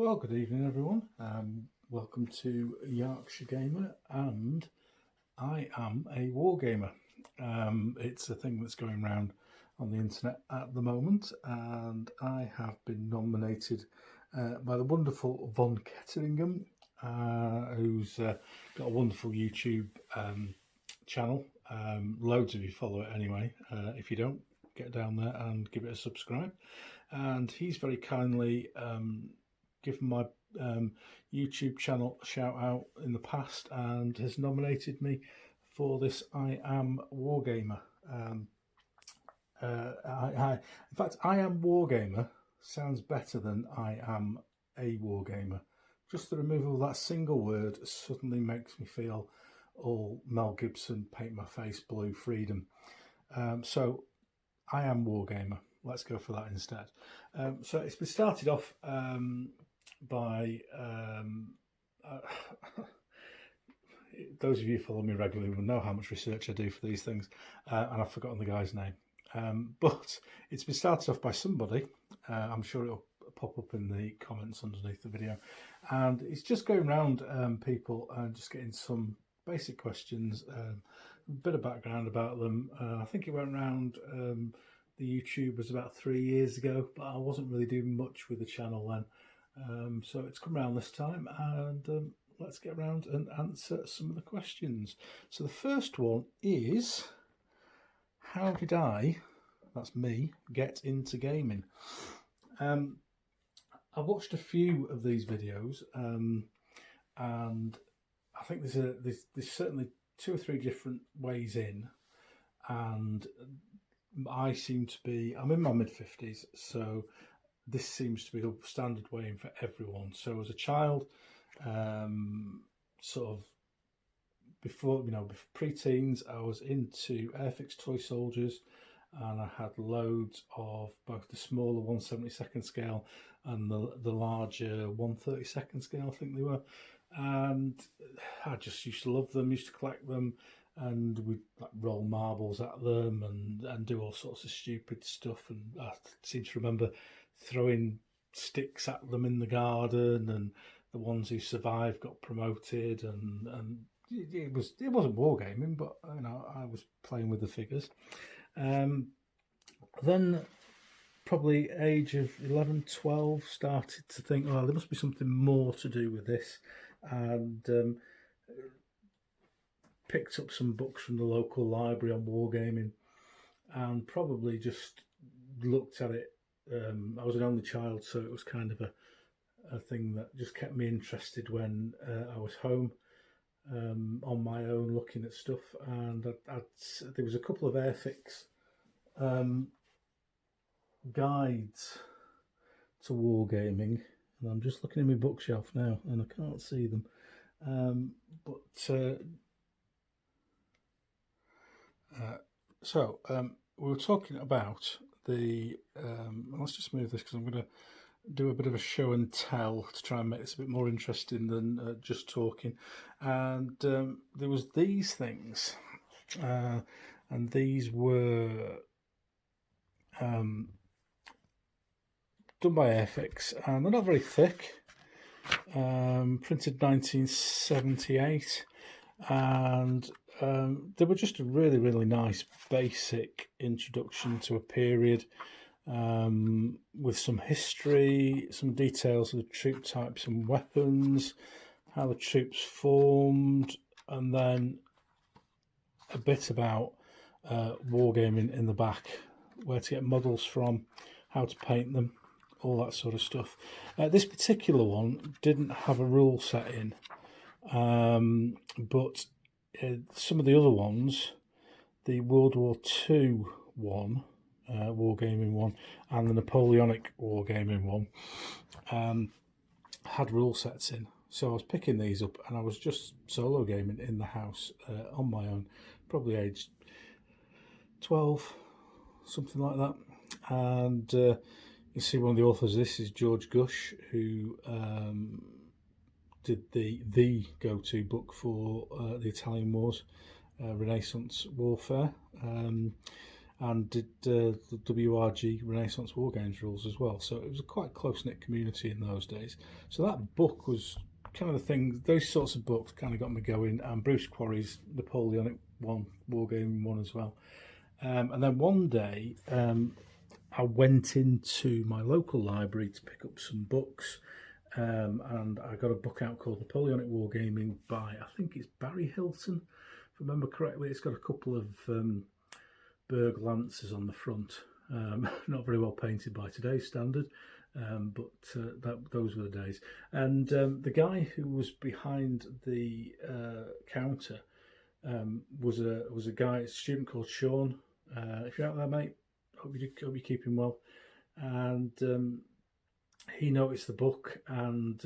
Well, good evening, everyone. Welcome to Yarkshire Gamer, and I am a Wargamer. It's a thing that's going around on the internet at the moment, and I have been nominated by the wonderful vonketteringham, who's got a wonderful YouTube channel. Loads of you follow it anyway. If you don't, get down there and give it a subscribe. And he's very kindly given my YouTube channel a shout out in the past and has nominated me for this I Am Wargamer. In fact, I Am Wargamer sounds better than I Am a Wargamer. Just the removal of that single word suddenly makes me feel all Mel Gibson, paint my face blue, freedom. So I Am Wargamer. Let's go for that instead. So it's been started off by those of you who follow me regularly will know how much research I do for these things, and I've forgotten the guy's name. But it's been started off by somebody. I'm sure it'll pop up in the comments underneath the video, and it's just going around people and just getting some basic questions, a bit of background about them. I think it went around. The YouTube was about 3 years ago, but I wasn't really doing much with the channel then. So it's come around this time, and let's get around and answer some of the questions. So the first one is, how did I, that's me, get into gaming? I watched a few of these videos, and I think there's certainly 2 or 3 different ways in, and I seem to be, I'm in my mid-50s, so this seems to be the standard way in for everyone. So as a child, sort of before pre-teens, I was into Airfix toy soldiers, and I had loads of both the smaller 1/72 scale and the larger 1/32 scale, I think they were. And I just used to love them, used to collect them, and we'd like roll marbles at them and do all sorts of stupid stuff. And I seem to remember throwing sticks at them in the garden, and the ones who survived got promoted, and it wasn't wargaming, but I was playing with the figures. Then probably age of 11, 12, started to think, oh, there must be something more to do with this, and picked up some books from the local library on wargaming, and probably just looked at it. I was an only child, so it was kind of a thing that just kept me interested when I was home on my own looking at stuff. And there was a couple of Airfix guides to wargaming, and I'm just looking in my bookshelf now and I can't see them, so we were talking about the let's just move this because I'm going to do a bit of a show and tell to try and make this a bit more interesting than just talking. And there was these things, and these were done by Airfix, and they're not very thick, printed 1978, and they were just a really, really nice basic introduction to a period, with some history, some details of the troop types and weapons, how the troops formed, and then a bit about wargaming in the back, where to get models from, how to paint them, all that sort of stuff. This particular one didn't have a rule set in, but some of the other ones, the World War II one, wargaming one, and the Napoleonic wargaming one, had rule sets in. So I was picking these up, and I was just solo gaming in the house on my own, probably aged 12, something like that. And you see one of the authors of this is George Gush, who did the go-to book for the Italian Wars, Renaissance warfare, and did the WRG Renaissance Wargames rules as well. So it was a quite close-knit community in those days. So that book was kind of the thing, those sorts of books kind of got me going, and Bruce Quarry's Napoleonic one, Wargaming one as well. And then one day I went into my local library to pick up some books, and I got a book out called Napoleonic Wargaming by, I think it's Barry Hilton, if I remember correctly. It's got a couple of Berg Lancers on the front, not very well painted by today's standard, but those were the days. And the guy who was behind the counter was a guy, a student called Sean. If you're out there, mate, hope you're keeping well. And he noticed the book, and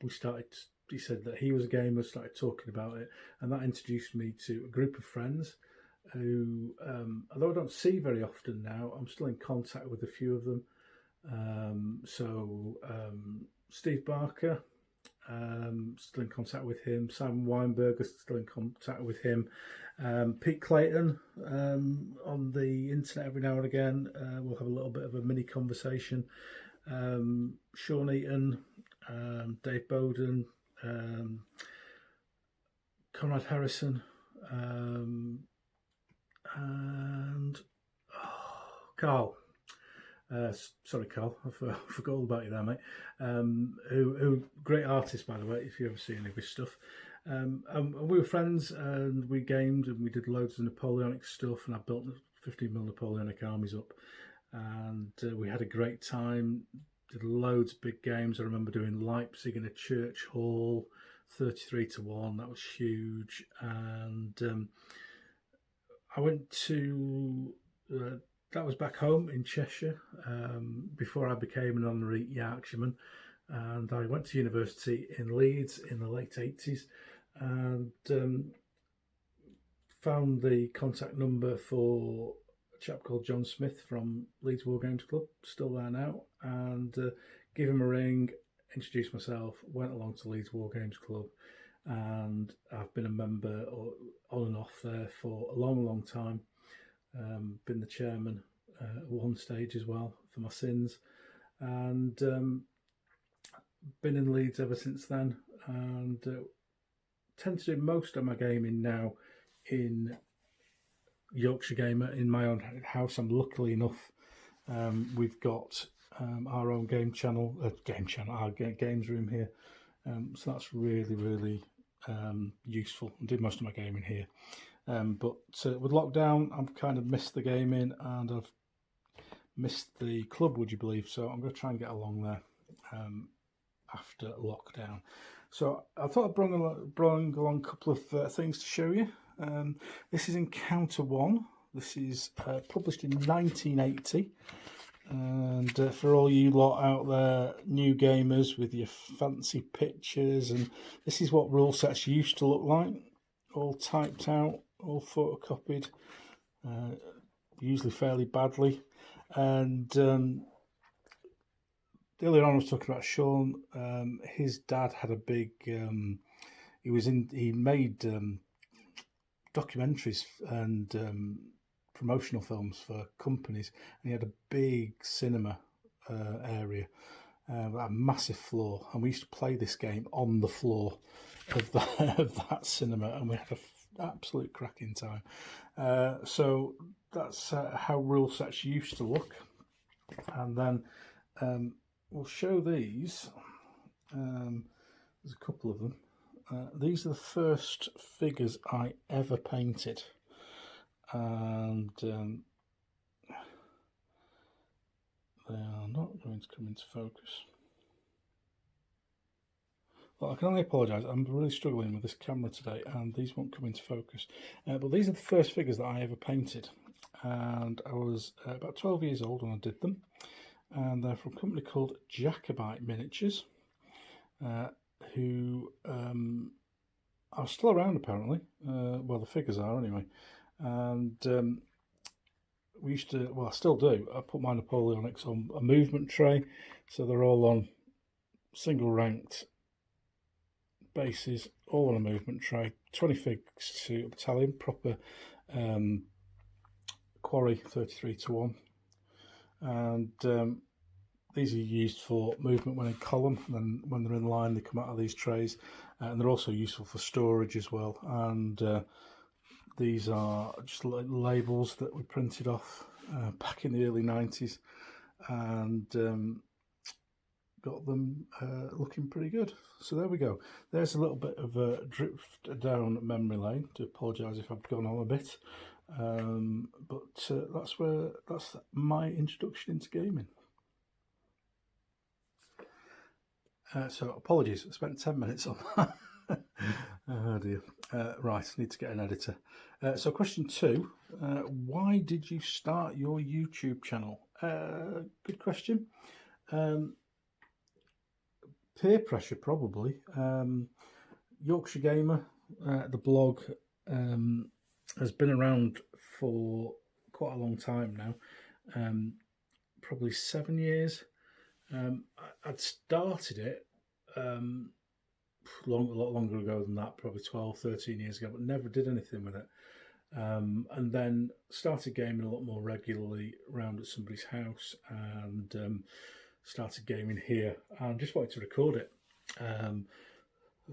we started. He said that he was a gamer, started talking about it, and that introduced me to a group of friends who, although I don't see very often now, I'm still in contact with a few of them. Steve Barker, still in contact with him. Simon Weinberger, still in contact with him. Pete Clayton, on the internet every now and again. We'll have a little bit of a mini conversation. Sean Eaton, Dave Bowden, Conrad Harrison, and Carl. Sorry, Carl, I forgot all about you there, mate. Who great artist, by the way, if you ever see any of his stuff. And we were friends, and we gamed, and we did loads of Napoleonic stuff, and I built 15mm Napoleonic armies up, and we had a great time. Did loads of big games. I remember doing Leipzig in a church hall, 33-1. That was huge. And I went to that was back home in Cheshire, before I became an honorary Yorkshireman, and I went to university in Leeds in the late 80s, and found the contact number for a chap called John Smith from Leeds Wargames Club, still there now, and gave him a ring, introduced myself, went along to Leeds Wargames Club, and I've been a member on and off there for a long time. Been the chairman at one stage as well for my sins, and been in Leeds ever since then, and tend to do most of my gaming now in Yorkshire Gamer in my own house. I'm luckily enough, we've got our own game channel, our games room here, so that's really useful. I do most of my gaming here. But with lockdown, I've kind of missed the gaming, and I've missed the club, would you believe? So I'm going to try and get along there after lockdown. So I thought I'd bring along a couple of things to show you. This is Encounter 1. This is published in 1980. And for all you lot out there, new gamers with your fancy pictures, and this is what rule sets used to look like. All typed out, all photocopied, usually fairly badly. And earlier on I was talking about Sean. His dad had a big, he made documentaries and promotional films for companies, and he had a big cinema area, a massive floor, and we used to play this game on the floor of that cinema, and we had an absolute cracking time. So that's how rule sets used to look. And then we'll show these. There's a couple of them. These are the first figures I ever painted, and they are not going to come into focus. Well, I can only apologise. I'm really struggling with this camera today, and these won't come into focus. But these are the first figures that I ever painted, and I was about 12 years old when I did them. And they're from a company called Jacobite Miniatures, who are still around apparently. Well, the figures are anyway. And we used to, well, I still do. I put my Napoleonics on a movement tray, so they're all on single ranked bases, all on a movement tray. 20 figs to a battalion, proper quarry 33:1, and these are used for movement when in column, and then when they're in line they come out of these trays, and they're also useful for storage as well. And these are just like labels that we printed off back in the early 90s, and got them looking pretty good. So there we go. There's a little bit of a drift down memory lane. I do apologise if I've gone on a bit, but that's my introduction into gaming. So apologies, I spent 10 minutes on that. Oh dear. Right, I need to get an editor. So question 2, why did you start your YouTube channel? Good question. Peer pressure, probably. Yorkshire Gamer, the blog, has been around for quite a long time now, probably 7 years. I'd started it a lot longer ago than that, probably 12, 13 years ago, but never did anything with it. And then started gaming a lot more regularly around at somebody's house, and started gaming here, and just wanted to record it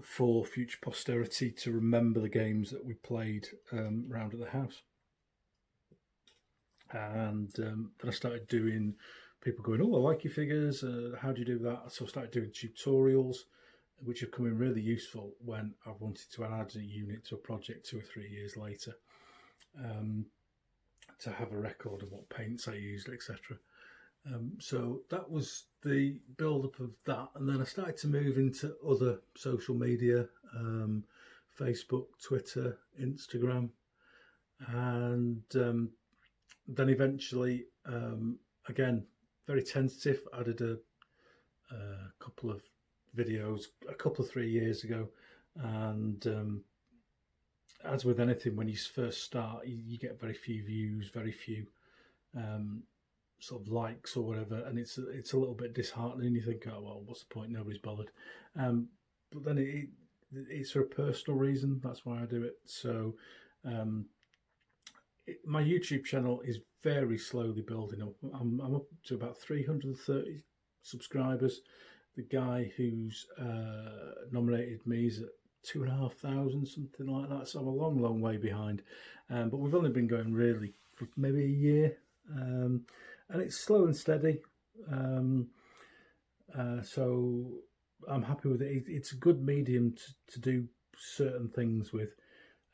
for future posterity to remember the games that we played around at the house. And then I started doing, people going, oh, I like your figures, how do you do that? So I started doing tutorials, which have come in really useful when I wanted to add a unit to a project 2 or 3 years later, to have a record of what paints I used, etc. So that was the build-up of that, and then I started to move into other social media, Facebook, Twitter, Instagram, and then eventually, again, very tentative, I did a couple of videos a couple of 3 years ago, and as with anything, when you first start, you get very few views, very few sort of likes or whatever, and it's a little bit disheartening. You think, oh well, what's the point? Nobody's bothered. But then it's for a personal reason. That's why I do it. So my YouTube channel is very slowly building up. I'm up to about 330 subscribers. The guy who's nominated me is at 2,500, something like that. So I'm a long way behind. But we've only been going really for maybe a year. And it's slow and steady, so I'm happy with it. It's a good medium to do certain things with,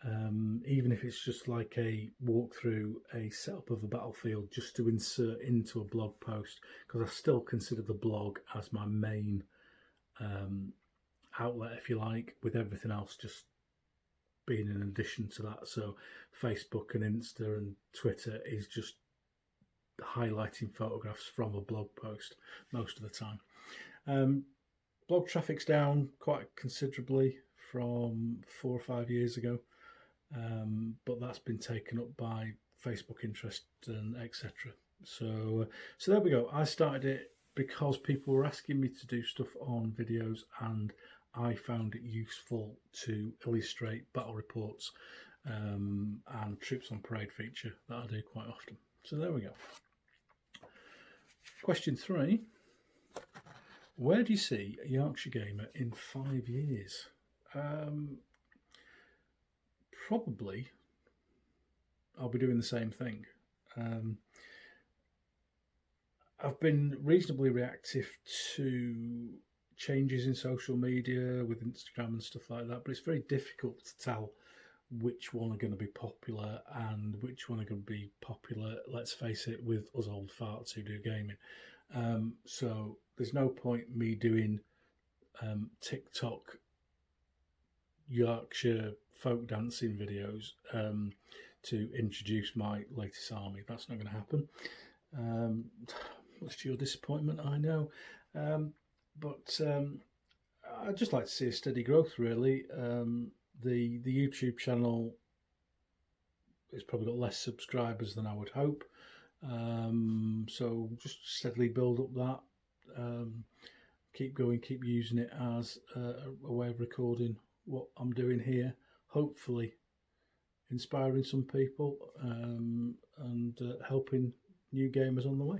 even if it's just like a walkthrough, a setup of a battlefield, just to insert into a blog post, because I still consider the blog as my main outlet, if you like, with everything else just being in addition to that. So Facebook and Insta and Twitter is just highlighting photographs from a blog post most of the time. Blog traffic's down quite considerably from 4 or 5 years ago, but that's been taken up by Facebook interest and etc. So there we go. I started it because people were asking me to do stuff on videos, and I found it useful to illustrate battle reports and Troops on Parade feature that I do quite often. So there we go. Question 3. Where do you see Yarkshire Gamer in 5 years? Probably I'll be doing the same thing. I've been reasonably reactive to changes in social media with Instagram and stuff like that, but it's very difficult to tell which one are going to be popular and which one are going to be popular, let's face it, with us old farts who do gaming. So there's no point me doing TikTok Yorkshire folk dancing videos to introduce my latest army. That's not going to happen. Much to your disappointment, I know. But I'd just like to see a steady growth, really. The YouTube channel has probably got less subscribers than I would hope. So just steadily build up that. Keep going, keep using it as a way of recording what I'm doing here. Hopefully inspiring some people and helping new gamers on the way.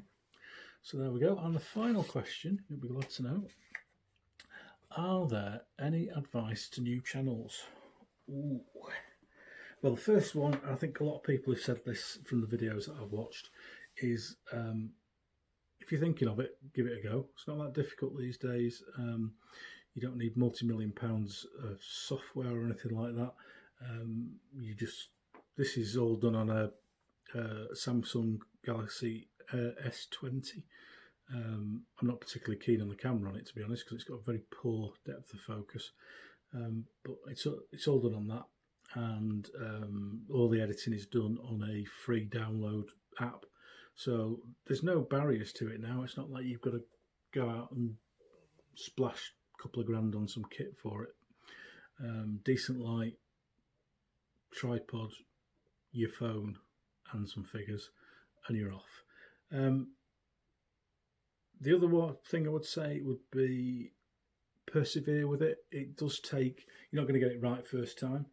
So there we go. And the final question, you'll be glad to know, are there any advice to new channels? Ooh. Well, the first one, I think a lot of people have said this from the videos that I've watched, is if you're thinking of it, give it a go. It's not that difficult these days. You don't need multi-million pounds of software or anything like that. This is all done on a Samsung Galaxy S20. I'm not particularly keen on the camera on it, to be honest, because it's got a very poor depth of focus. But it's all done on that, and all the editing is done on a free download app. So there's no barriers to it now. It's not like you've got to go out and splash a couple of grand on some kit for it. Decent light, tripod, your phone, and some figures, and you're off. The other thing I would say would be persevere with it. It does take, you're not going to get it right first time.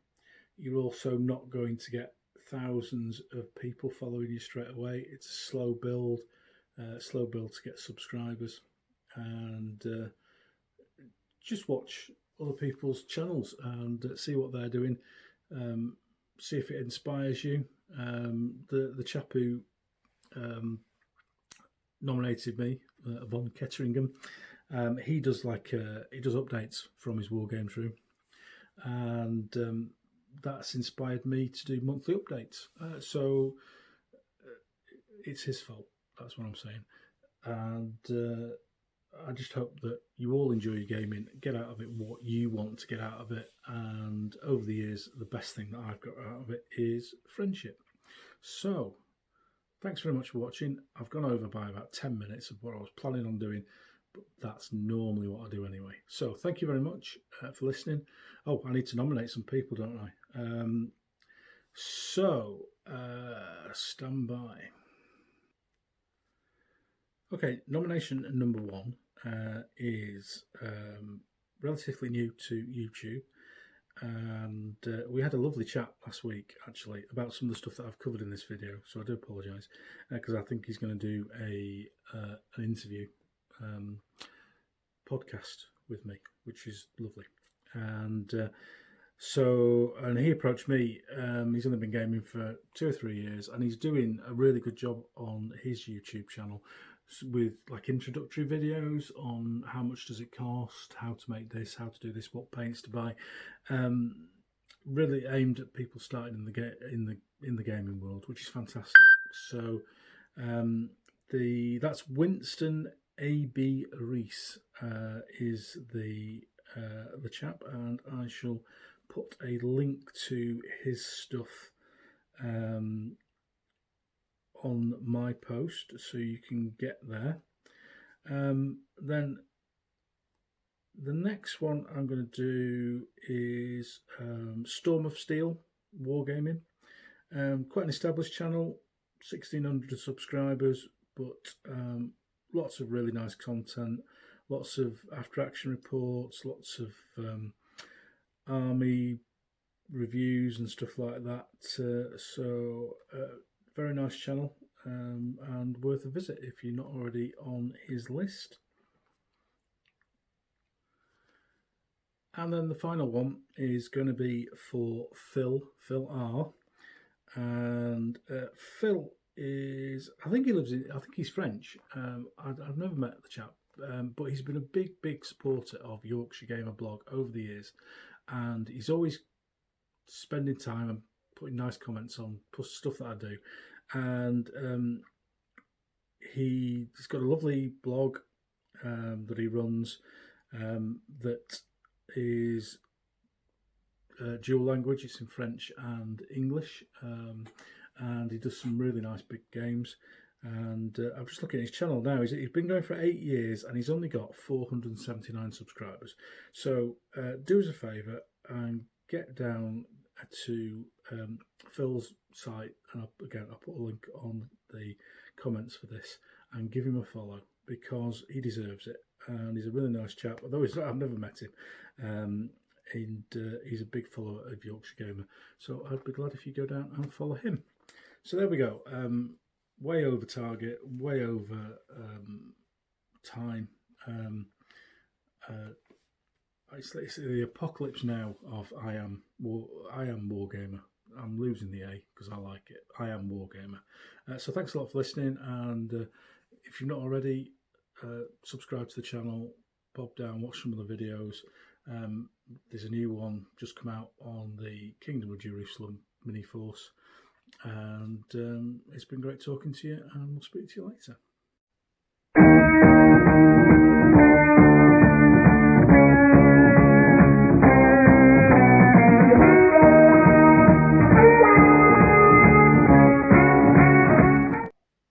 You're also not going to get thousands of people following you straight away. It's a slow build to get subscribers, and just watch other people's channels and see what they're doing. See if it inspires you. The chap who nominated me, vonketteringham, he does updates from his Wargames room, and that's inspired me to do monthly updates. So it's his fault. That's what I'm saying. And I just hope that you all enjoy your gaming, get out of it what you want to get out of it. And over the years, the best thing that I've got out of it is friendship. So thanks very much for watching. I've gone over by about 10 minutes of what I was planning on doing, but that's normally what I do anyway. So thank you very much for listening. Oh, I need to nominate some people, don't I? Stand by. Okay, nomination number 1 is relatively new to YouTube, and we had a lovely chat last week actually about some of the stuff that I've covered in this video, so I do apologise, because I think he's going to do an interview podcast with me, which is lovely. And and he approached me. He's only been gaming for 2 or 3 years, and he's doing a really good job on his YouTube channel with like introductory videos on how much does it cost, how to make this, how to do this, what paints to buy. Really aimed at people starting in the gaming world, which is fantastic. So that's Winston A.B. Rees is the chap, and I shall put a link to his stuff on my post so you can get there. Then the next one I'm going to do is Storm of Steel Wargaming. Quite an established channel, 1,600 subscribers, but lots of really nice content, lots of after action reports, lots of army reviews and stuff like that. Very nice channel, and worth a visit if you're not already on his list. And then the final one is going to be for Phil R. And Phil is, I think he's French. I've never met the chap, but he's been a big supporter of Yorkshire Gamer blog over the years, and he's always spending time and putting nice comments on stuff that I do. And he's got a lovely blog that he runs that is dual language. It's in French and English, and he does some really nice big games. And I'm just looking at his channel now. He's been going for 8 years, and he's only got 479 subscribers. So do us a favour and get down to Phil's site, and I'll put a link on the comments for this, and give him a follow, because he deserves it, and he's a really nice chap. Although I've never met him, and he's a big follower of Yorkshire Gamer. So I'd be glad if you go down and follow him. So there we go. Way over target, way over time. It's the apocalypse now of I am Wargamer. I'm losing the A because I like it. I am Wargamer. So thanks a lot for listening, and if you've not already, subscribe to the channel, pop down, watch some of the videos. There's a new one just come out on the Kingdom of Jerusalem mini force, and it's been great talking to you, and we'll speak to you later.